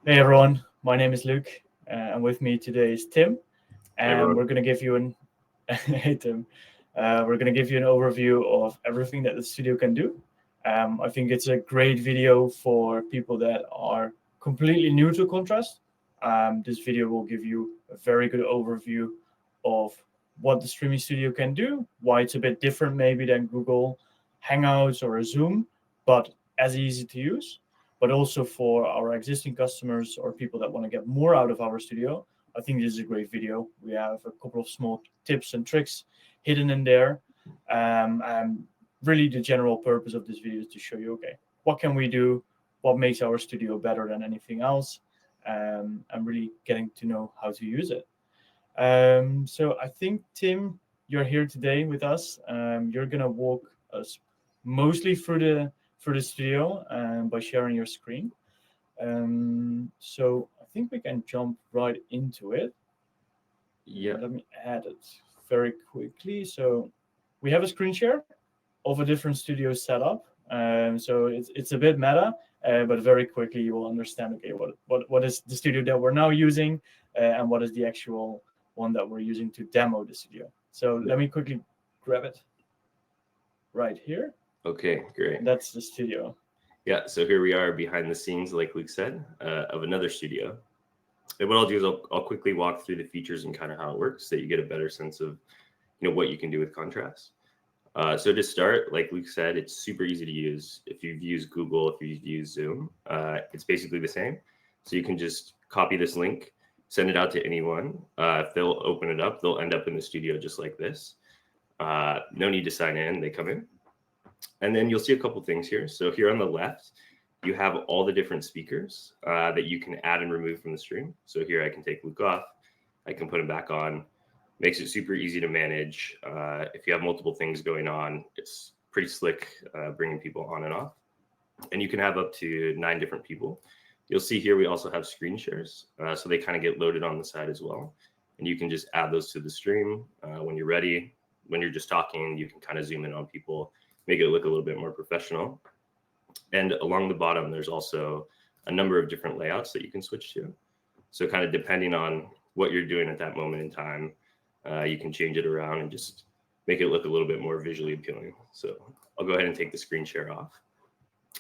Hey everyone, my name is Luke, and with me today is Tim, Hey, and everyone. we're gonna give you an hey Tim, we're gonna give you an overview of everything that the studio can do. I think it's a great video for people that are completely new to Contrast. This video will give you a very good overview of what the streaming studio can do, why it's a bit different maybe than Google Hangouts or a Zoom, but as easy to use, but also for our existing customers or people that want to get more out of our studio. I think this is a great video. We have a couple of small tips and tricks hidden in there. And really, the general purpose of this video is to show you, okay, what can we do? What makes our studio better than anything else? And really getting to know how to use it. So I think, Tim, you're here today with us. You're gonna walk us mostly through the studio by sharing your screen. So I think we can jump right into it. Yep. Let me add it very quickly. So we have a screen share of a different studio setup. So it's a bit meta, but very quickly you will understand. Okay, what is the studio that we're now using, and what is the actual one that we're using to demo the studio. So let me quickly grab it right here. Okay, great. That's the studio. Yeah, so here we are behind the scenes, like Luke said, of another studio. And what I'll do is I'll quickly walk through the features and kind of how it works so that you get a better sense of what you can do with contrast. So to start, like Luke said, it's super easy to use. If you've used Google, if you've used Zoom, it's basically the same. So you can just copy this link, send it out to anyone. If they'll open it up, they'll end up in the studio just like this. No need to sign in, they come in. And then you'll see a couple things here. So here on the left, you have all the different speakers that you can add and remove from the stream. So here I can take Luke off, I can put him back on. Makes it super easy to manage. If you have multiple things going on, it's pretty slick bringing people on and off. And you can have up to 9 different people. You'll see here we also have screen shares. So they kind of get loaded on the side as well. And you can just add those to the stream when you're ready. When you're just talking, you can kind of zoom in on people, make it look a little bit more professional. And along the bottom, there's also a number of different layouts that you can switch to. So kind of depending on what you're doing at that moment in time, you can change it around and just make it look a little bit more visually appealing. So I'll go ahead and take the screen share off.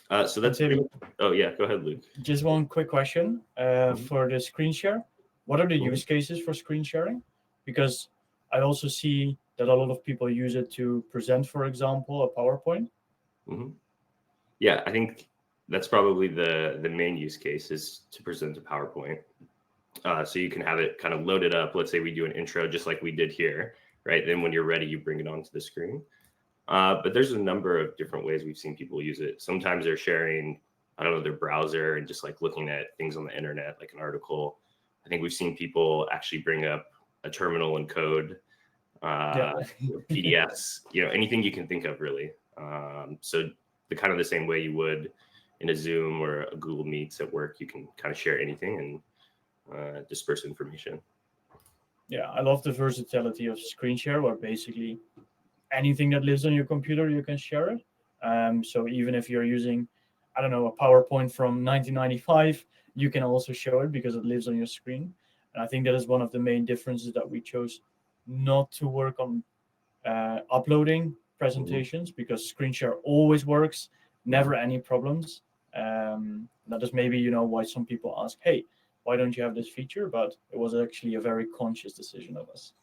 So And that's pretty Tim, much, oh yeah, go ahead, Luke. just one quick question Mhm. for the screen share. What are the Mhm. use cases for screen sharing? Because I also see that a lot of people use it to present, for example, a PowerPoint. Mhm. Yeah, I think that's probably the main use case is to present a PowerPoint. So you can have it kind of loaded up. Let's say we do an intro just like we did here, right? Then when you're ready, you bring it onto the screen. But there's a number of different ways we've seen people use it. Sometimes they're sharing, I don't know, their browser and just like looking at things on the internet, like an article. I think we've seen people actually bring up a terminal and code, Yeah. uh, PDFs, anything you can think of really. So the kind of the same way you would in a Zoom or a Google Meets at work, you can kind of share anything and disperse information. Yeah, I love the versatility of screen share, where basically anything that lives on your computer, you can share it. So even if you're using, I don't know, a PowerPoint from 1995, you can also show it because it lives on your screen. And I think that is one of the main differences that we chose not to work on uploading Mm-hmm. presentations, because screen share always works, Mm-hmm. never any problems. That is maybe why some people ask, hey, why don't you have this feature? But it was actually a very conscious decision of us.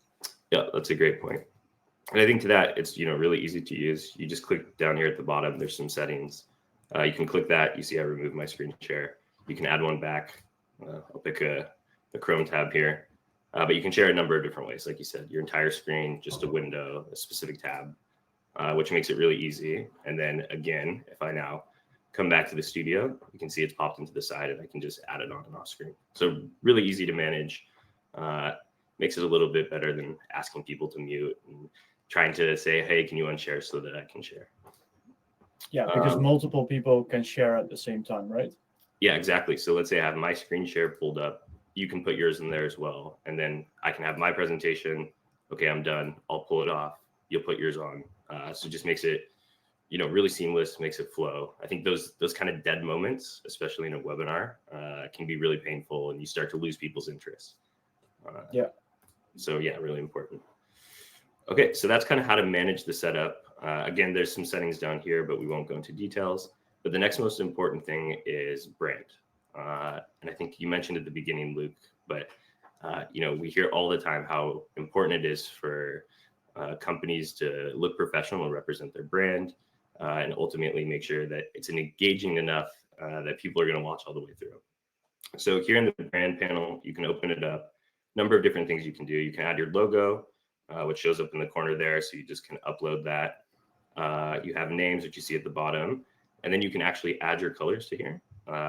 Yeah, that's a great point. And I think to that, it's really easy to use. You just click down here at the bottom. There's some settings. You can click that. You see I removed my screen share. You can add one back. I'll pick the Chrome tab here. But you can share a number of different ways. Like you said, your entire screen, just a window, a specific tab, which makes it really easy. And then again, if I now come back to the studio, you can see it's popped into the side and I can just add it on and off screen. So really easy to manage. Uh, Makes it a little bit better than asking people to mute and trying to say, hey, can you unshare so that I can share? Yeah, because Um, multiple people can share at the same time, right? yeah, exactly. So let's say I have my screen share pulled up. You can put yours in there as well. And then I can have my presentation. Okay, I'm done. I'll pull it off. You'll put yours on. So it just makes it really seamless, makes it flow. I think those kind of dead moments, especially in a webinar, can be really painful, and you start to lose people's interest. Yeah. So yeah, really important. Okay, so that's kind of how to manage the setup. Again, there's some settings down here, but we won't go into details. But the next most important thing is brand. And I think you mentioned at the beginning, Luke, but we hear all the time how important it is for companies to look professional and represent their brand, and ultimately make sure that it's engaging enough that people are going to watch all the way through. So here in the brand panel, you can open it up. Number of different things you can do. You can add your logo, which shows up in the corner there. So you just can upload that. You have names, which you see at the bottom, and then you can actually add your colors to here.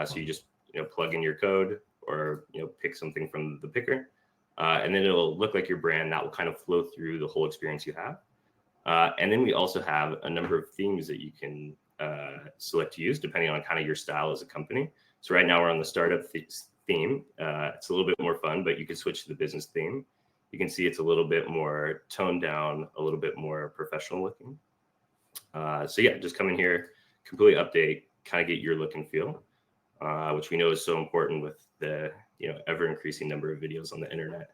So you just plug in your code, or pick something from the picker, and then it'll look like your brand. That will kind of flow through the whole experience you have. And then we also have a number of themes that you can select to use depending on kind of your style as a company. So right now we're on the startup theme. It's a little bit more fun, but you can switch to the business theme. You can see it's a little bit more toned down, a little bit more professional looking. So yeah, just come in here, completely update, kind of get your look and feel, which we know is so important with the ever increasing number of videos on the internet.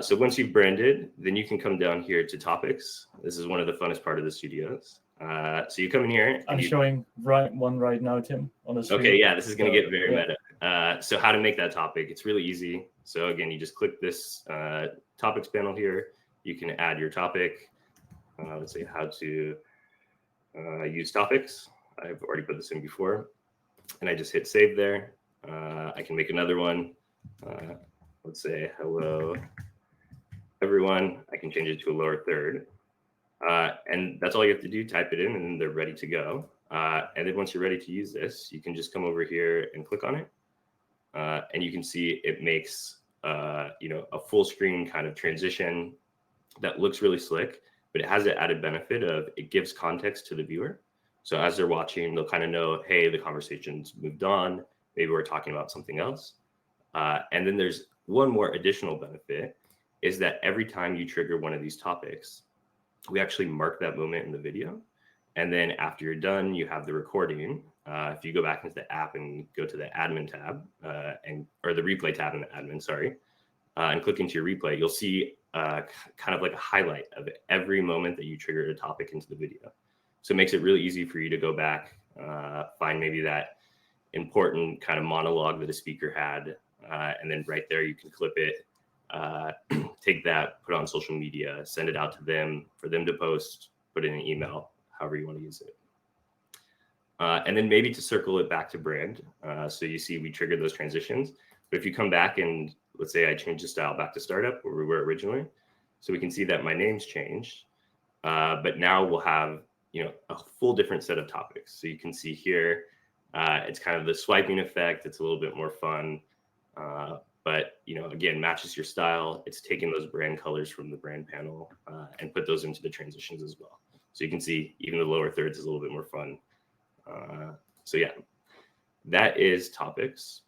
So once you've branded, then you can come down here to topics. This is one of the funnest part of the studios. So you come in here. I'm showing one right now, Tim, on the screen. Okay, yeah, this is going to get very meta. So how to make that topic? It's really easy. So again, you just click this topics panel here. You can add your topic. Let's say how to use topics. I've already put this in before, and I just hit save there. I can make another one. Let's say hello, everyone. I can change it to a lower third. And that's all you have to do, type it in, and then they're ready to go. And then once you're ready to use this, you can just come over here and click on it. And you can see it makes a full screen kind of transition that looks really slick, but it has the added benefit of it gives context to the viewer. So as they're watching, they'll kind of know, hey, the conversation's moved on. Maybe we're talking about something else. And then there's one more additional benefit, is that every time you trigger one of these topics, we actually mark that moment in the video. And then after you're done, you have the recording. If you go back into the app and go to the admin tab, or the replay tab in the admin, sorry, and click into your replay, you'll see kind of like a highlight of every moment that you triggered a topic into the video. So it makes it really easy for you to go back, find maybe that important kind of monologue that a speaker had, and then right there you can clip it, take that, put it on social media, send it out to them for them to post, put it in an email, however you want to use it. And then maybe to circle it back to brand. So you see we triggered those transitions. But if you come back and let's say I change the style back to startup where we were originally, so we can see that my name's changed. But now we'll have a full different set of topics. So you can see here, it's kind of the swiping effect. It's a little bit more fun. But again, matches your style. It's taking those brand colors from the brand panel and put those into the transitions as well. So you can see even the lower thirds is a little bit more fun. So yeah, that is topics.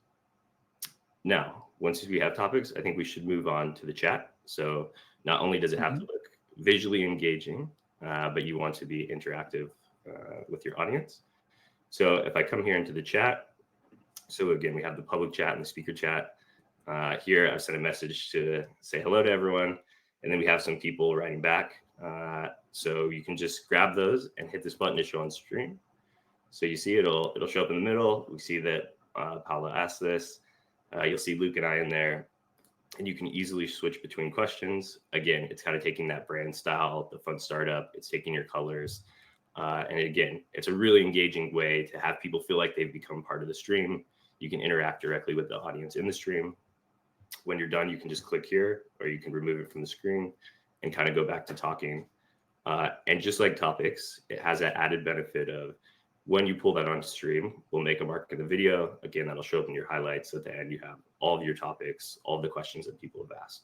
Now, once we have topics, I think we should move on to the chat. So not only does it have to look visually engaging, but you want to be interactive with your audience. So if I come here into the chat, so again, we have the public chat and the speaker chat. Here, I've sent a message to say hello to everyone, and then we have some people writing back. So you can just grab those and hit this button to show on screen. So you see it'll show up in the middle. We see that Paula asked this. You'll see Luke and I in there, and you can easily switch between questions. Again, it's kind of taking that brand style, the fun startup. It's taking your colors. And again, it's a really engaging way to have people feel like they've become part of the stream. You can interact directly with the audience in the stream. When you're done, you can just click here, or you can remove it from the screen and kind of go back to talking. And just like topics, it has that added benefit of when you pull that onto stream, we'll make a mark in the video. Again, that'll show up in your highlights. At the end, you have all of your topics, all of the questions that people have asked,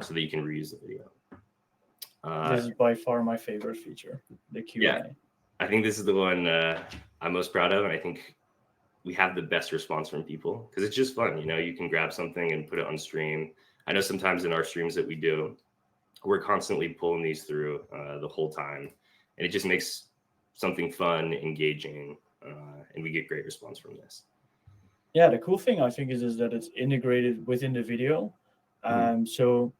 so that you can reuse the video. This is by far my favorite feature, the Q&A. Yeah, I think this is the one I'm most proud of, and I think we have the best response from people because it's just fun. You can grab something and put it on stream. I know sometimes in our streams that we do, we're constantly pulling these through the whole time, and it just makes something fun, engaging, and we get great response from this. Yeah, the cool thing I think is that it's integrated within the video. So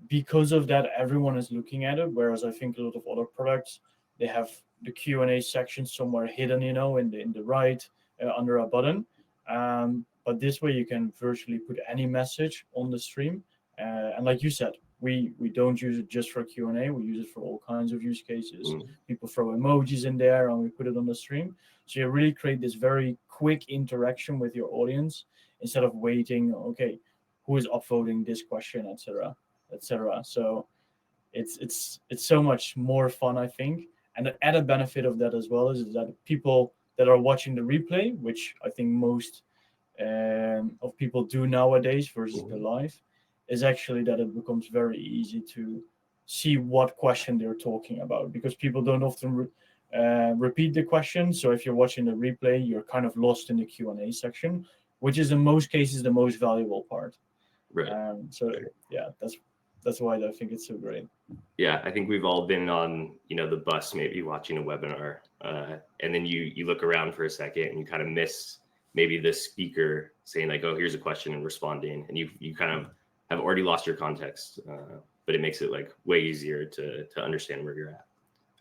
because of that, everyone is looking at it. Whereas I think a lot of other products, they have the Q&A section somewhere hidden, in the right under a button. But this way, you can virtually put any message on the stream. And like you said, we don't use it just for Q&A. We use it for all kinds of use cases. People throw emojis in there, and we put it on the stream. So you really create this very quick interaction with your audience instead of waiting. Okay, who is upvoting this question, etc., etc. So it's so much more fun, I think. And the added benefit of that as well is that people that are watching the replay, which I think most of people do nowadays versus the live, is actually that it becomes very easy to see what question they're talking about, because people don't often repeat the question. So if you're watching the replay, you're kind of lost in the Q&A section, which is in most cases the most valuable part. Right. Yeah, that's why I think it's so great. Yeah, I think we've all been on, the bus, maybe watching a webinar, and then you look around for a second and you kind of miss maybe the speaker saying like, oh, here's a question, and responding, and you kind of have already lost your context, but it makes it like way easier to understand where you're at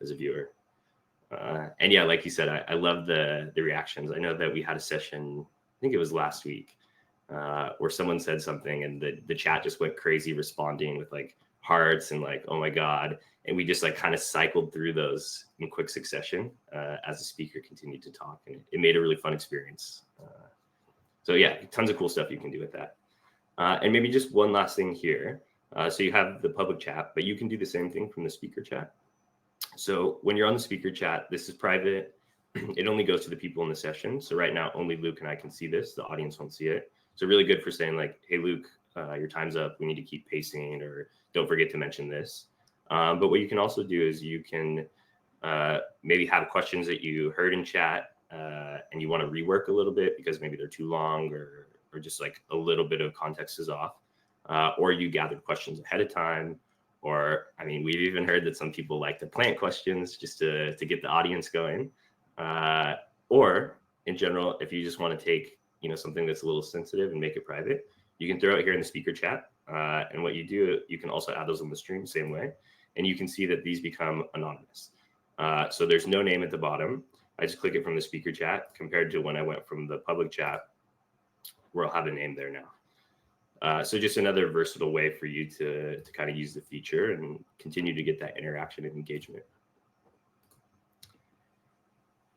as a viewer. And yeah, like you said, I love the reactions. I know that we had a session, I think it was last week, where someone said something and the chat just went crazy responding with like hearts and like, oh my God. And we just like kind of cycled through those in quick succession as the speaker continued to talk, and it made a really fun experience. So yeah, tons of cool stuff you can do with that. And maybe just one last thing here. So you have the public chat, but you can do the same thing from the speaker chat. So when you're on the speaker chat, this is private. It only goes to the people in the session. So right now, only Luke and I can see this. The audience won't see it. So really good for saying like, hey, Luke, your time's up. We need to keep pacing, or don't forget to mention this. But what you can also do is you can maybe have questions that you heard in chat and you want to rework a little bit because maybe they're too long or just like a little bit of context is off. Or you gathered questions ahead of time. Or, I mean, we've even heard that some people like to plant questions just to get the audience going. Or in general, if you just want to take, something that's a little sensitive and make it private, you can throw it here in the speaker chat. And what you do, you can also add those on the stream same way. And you can see that these become anonymous. So there's no name at the bottom. I just click it from the speaker chat compared to when I went from the public chat where I'll have a name there now. So just another versatile way for you to kind of use the feature and continue to get that interaction and engagement.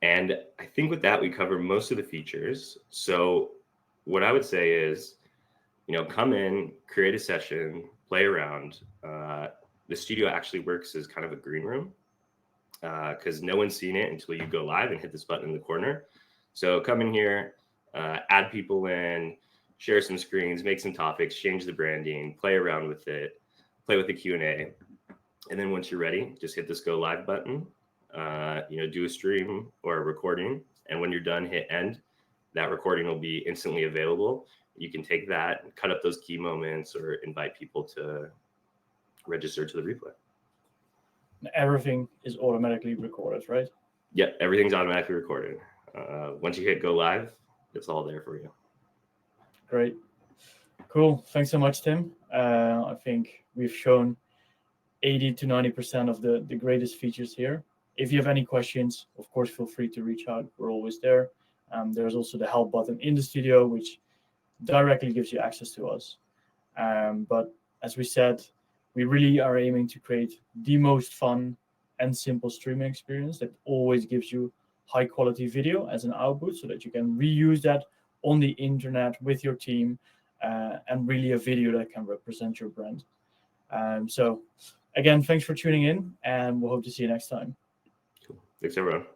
And I think with that, we cover most of the features. So what I would say is, come in, create a session, play around. The studio actually works as kind of a green room because no one's seen it until you go live and hit this button in the corner. So come in here, add people in, share some screens, make some topics, change the branding, play around with it, play with the Q&A. And then once you're ready, just hit this go live button, do a stream or a recording. And when you're done, hit end. That recording will be instantly available. You can take that and cut up those key moments or invite people to register to the replay. Everything is automatically recorded, right? Yeah, everything's automatically recorded. Once you hit go live, it's all there for you. Great. Cool. Thanks so much, Tim. I think we've shown 80 to 90% of the greatest features here. If you have any questions, of course, feel free to reach out. We're always there. There's also the help button in the studio, which directly gives you access to us. But as we said, we really are aiming to create the most fun and simple streaming experience that always gives you high quality video as an output so that you can reuse that on the internet with your team and really a video that can represent your brand. So again, thanks for tuning in, and we'll hope to see you next time. Cool. Thanks, everyone.